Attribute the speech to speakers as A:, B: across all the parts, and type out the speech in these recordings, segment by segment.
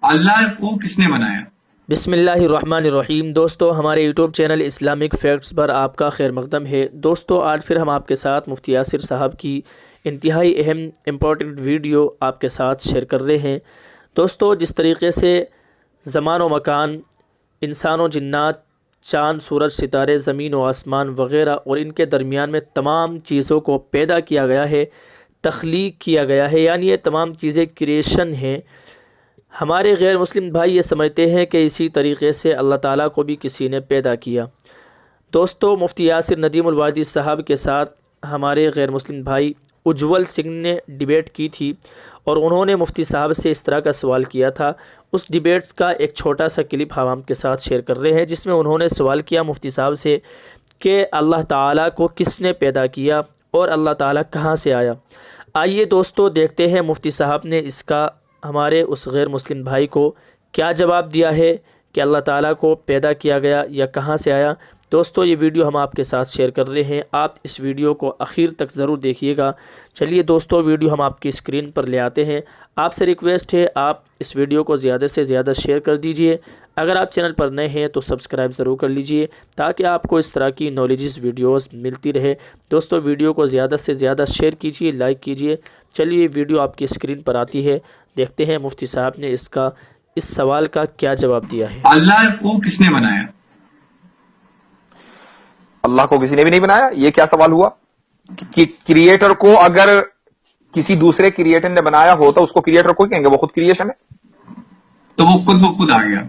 A: اللہ کو کس نے بنایا؟
B: بسم اللہ الرحمن الرحیم۔ دوستو، ہمارے یوٹیوب چینل اسلامک فیکٹس پر آپ کا خیر مقدم ہے۔ دوستو، آج پھر ہم آپ کے ساتھ مفتی یاسر صاحب کی انتہائی اہم امپورٹنٹ ویڈیو آپ کے ساتھ شیئر کر رہے ہیں۔ دوستو، جس طریقے سے زمان و مکان، انسان و جنات، چاند، سورج، ستارے، زمین و آسمان وغیرہ اور ان کے درمیان میں تمام چیزوں کو پیدا کیا گیا ہے، تخلیق کیا گیا ہے، یعنی یہ تمام چیزیں کریشن ہیں۔ ہمارے غیر مسلم بھائی یہ سمجھتے ہیں کہ اسی طریقے سے اللہ تعالیٰ کو بھی کسی نے پیدا کیا۔ دوستو، مفتی یاسر ندیم الوادی صاحب کے ساتھ ہمارے غیر مسلم بھائی اجول سنگھ نے ڈیبیٹ کی تھی اور انہوں نے مفتی صاحب سے اس طرح کا سوال کیا تھا۔ اس ڈیبیٹس کا ایک چھوٹا سا کلپ ہم آپ کے ساتھ شیئر کر رہے ہیں، جس میں انہوں نے سوال کیا مفتی صاحب سے کہ اللہ تعالیٰ کو کس نے پیدا کیا اور اللہ تعالیٰ کہاں سے آیا۔ آئیے دوستو دیکھتے ہیں مفتی صاحب نے اس کا ہمارے اس غیر مسلم بھائی کو کیا جواب دیا ہے کہ اللہ تعالیٰ کو پیدا کیا گیا یا کہاں سے آیا۔ دوستو، یہ ویڈیو ہم آپ کے ساتھ شیئر کر رہے ہیں، آپ اس ویڈیو کو آخر تک ضرور دیکھیے گا۔ چلیے دوستو، ویڈیو ہم آپ کی اسکرین پر لے آتے ہیں۔ آپ سے ریکویسٹ ہے آپ اس ویڈیو کو زیادہ سے زیادہ شیئر کر دیجئے۔ اگر آپ چینل پر نئے ہیں تو سبسکرائب ضرور کر لیجئے تاکہ آپ کو اس طرح کی نالجز ویڈیوز ملتی رہے۔ دوستو، ویڈیو کو زیادہ سے زیادہ شیئر کیجئے، لائک کیجئے۔ چلیے ویڈیو آپ کی اسکرین پر آتی ہے، دیکھتے ہیں مفتی صاحب نے اس سوال کا کیا جواب دیا ہے۔
A: اللہ کو کس نے بنایا؟
C: اللہ کو کسی نے بھی نہیں بنایا۔ یہ کیا سوال ہوا کہ کریٹر کو اگر کسی دوسرے کریٹر نے بنایا ہو تو اس کو کریٹر کو کہیں گے، وہ خود کریشن ہے۔
A: تو وہ خود بخود آ گیا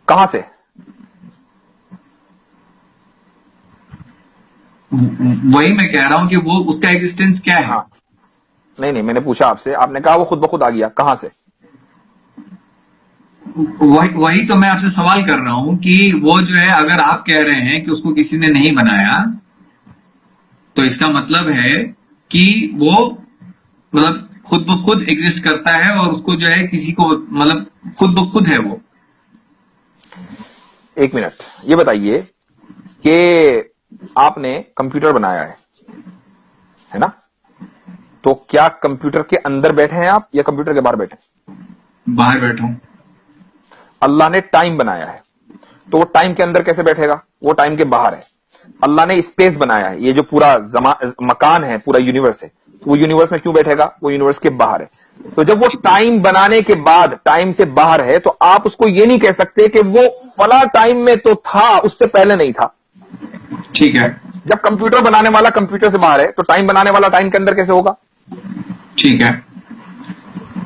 C: کہاں سے؟
A: وہی میں کہہ رہا ہوں کہ وہ اس کا ایگزسٹنس کیا ہے؟
C: ہاں، نہیں میں نے پوچھا آپ سے، آپ نے کہا وہ خود بخود آ گیا، کہاں سے؟
A: وہی تو میں آپ سے سوال کر رہا ہوں کہ وہ جو ہے، اگر آپ کہہ رہے ہیں کہ اس کو کسی نے نہیں بنایا تو اس کا مطلب ہے کہ وہ مطلب خود بخود ایگزسٹ کرتا ہے اور اس کو جو ہے کسی کو مطلب خود بخود ہے وہ۔
C: ایک منٹ، یہ بتائیے کہ آپ نے کمپیوٹر بنایا ہے نا؟ تو کیا کمپیوٹر کے اندر بیٹھے ہیں آپ یا کمپیوٹر کے باہر بیٹھے ہیں؟
A: باہر بیٹھا ہوں۔
C: اللہ نے ٹائم بنایا ہے تو وہ ٹائم کے اندر کیسے بیٹھے گا؟ وہ ٹائم کے باہر ہے۔ اللہ نے اسپیس بنایا ہے، یہ جو پورا مکان ہے، پورا یونیورس ہے، وہ یونیورس میں کیوں بیٹھے گا؟ وہ یونیورس کے باہر ہے۔ تو جب وہ ٹائم بنانے کے بعد ٹائم سے باہر ہے تو آپ اس کو یہ نہیں کہہ سکتے کہ وہ فلاں ٹائم میں تو تھا، اس سے پہلے نہیں تھا۔
A: ٹھیک ہے،
C: جب کمپیوٹر بنانے والا کمپیوٹر سے باہر ہے تو ٹائم بنانے والا ٹائم کے اندر کیسے ہوگا؟
A: ٹھیک ہے،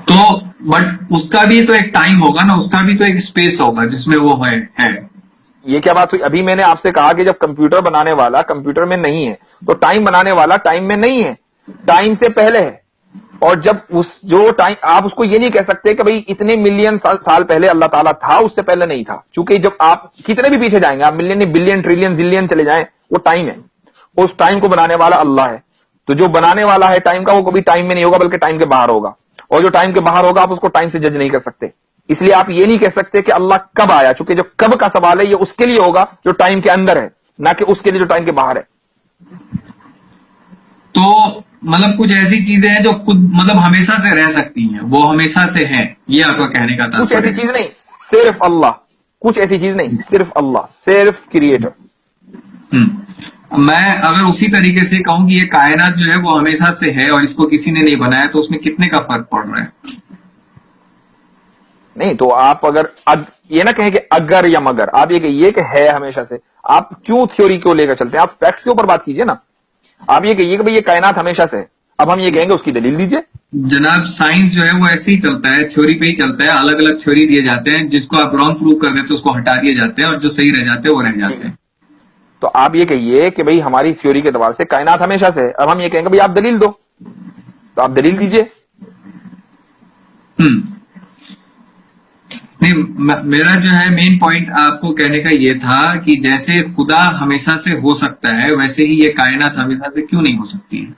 A: تو بٹ اس کا بھی تو ایک ٹائم ہوگا نا، اس کا بھی تو ایک اسپیس ہوگا جس میں وہ ہے۔
C: یہ کیا بات ہوئی؟ ابھی میں نے آپ سے کہا کہ جب کمپیوٹر بنانے والا کمپیوٹر میں نہیں ہے تو ٹائم بنانے والا ٹائم میں نہیں ہے، ٹائم سے پہلے ہے۔ اور جب جو ٹائم، آپ اس کو یہ نہیں کہہ سکتے کہ بھئی اتنے ملین سال پہلے اللہ تعالیٰ تھا، اس سے پہلے نہیں تھا، چونکہ جب آپ کتنے بھی پیچھے جائیں گے، آپ ملین بلین ٹریلین زلین چلے جائیں، وہ ٹائم ہے، اس ٹائم کو بنانے والا اللہ ہے۔ تو جو بنانے والا ہے ٹائم کا، وہ کبھی ٹائم میں نہیں ہوگا بلکہ ٹائم کے باہر ہوگا، اور جو ٹائم کے باہر ہوگا آپ اس کو ٹائم سے جج نہیں کر سکتے۔ اس لیے آپ یہ نہیں کہہ سکتے کہ اللہ کب آیا، چونکہ جو کب کا سوال ہے یہ اس کے لیے ہوگا جو ٹائم کے اندر ہے، نہ کہ اس کے لیے جو ٹائم کے باہر ہے۔
A: تو مطلب کچھ ایسی چیزیں ہیں جو خود مطلب ہمیشہ سے رہ سکتی ہیں، وہ ہمیشہ سے ہیں، یہ آپ کا کہنے کا
C: کچھ ایسی
A: تاثر
C: چیز نہیں، صرف اللہ، کچھ ایسی چیز نہیں، صرف اللہ، صرف کریٹر۔
A: میں اگر اسی طریقے سے کہوں کہ یہ کائنات جو ہے وہ ہمیشہ سے ہے اور اس کو کسی نے نہیں بنایا تو اس میں کتنے کا فرق پڑ رہا ہے؟
C: نہیں تو آپ اگر یہ نہ کہیں کہ اگر یا مگر، آپ یہ کہیے کہ ہے ہمیشہ سے۔ آپ کیوں تھیوری کو لے کر چلتے ہیں؟ آپ فیکٹس کے اوپر بات کیجئے نا۔ آپ یہ کہیے کہ بھئی یہ کائنات ہمیشہ سے ہے، اب ہم یہ کہیں گے اس کی دلیل دیجئے۔
A: جناب، سائنس جو ہے وہ ایسے ہی چلتا ہے، تھیوری پہ ہی چلتا ہے، الگ الگ تھیوری دیے جاتے ہیں، جس کو آپ رانگ پروو کر دیتے اس کو ہٹا دیے جاتے ہیں اور جو صحیح رہ جاتے ہیں وہ رہ جاتے ہیں۔
C: تو آپ یہ کہیے کہ بھئی ہماری تھیوری کے اعتبار سے کائنات ہمیشہ سے ہے، اب ہم یہ کہیں گے بھئی آپ دلیل دو، تو آپ دلیل دیجئے۔
A: نہیں، میرا جو ہے مین پوائنٹ آپ کو کہنے کا یہ تھا کہ جیسے خدا ہمیشہ سے ہو سکتا ہے ویسے ہی یہ کائنات ہمیشہ سے کیوں نہیں ہو سکتی ہے؟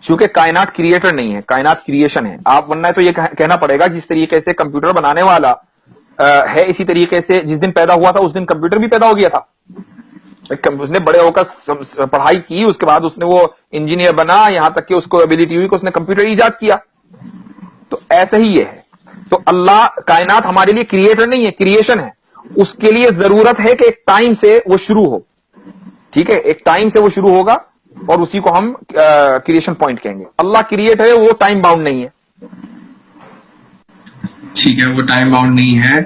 C: چونکہ کائنات کریٹر نہیں ہے، کائنات کریشن ہے۔ آپ ورنہ تو یہ کہنا پڑے گا جس طریقے سے کمپیوٹر بنانے والا ہے، اسی طریقے سے جس دن پیدا ہوا تھا اس دن کمپیوٹر بھی پیدا ہو گیا تھا۔ اس نے بڑے ہو کر پڑھائی کی، اس کے بعد اس نے وہ انجینئر بنا، یہاں تک کہ اس کو ایبلٹی ہوئی کہ اس نے کمپیوٹر ایجاد کیا۔ تو ایسا ہی یہ ہے تو اللہ کائنات ہمارے لیے کریٹر نہیں ہے، کریشن ہے. اس کے لیے ضرورت ہے کہ ایک ٹائم سے وہ شروع ہو. ٹھیک ہے، ایک ٹائم سے وہ شروع ہوگا اور اسی کو ہم کریشن پوائنٹ کہیں گے. اللہ کریٹ ہے، وہ ٹائم باؤنڈ نہیں ہے.
A: ٹھیک ہے، وہ ٹائم باؤنڈ نہیں ہے.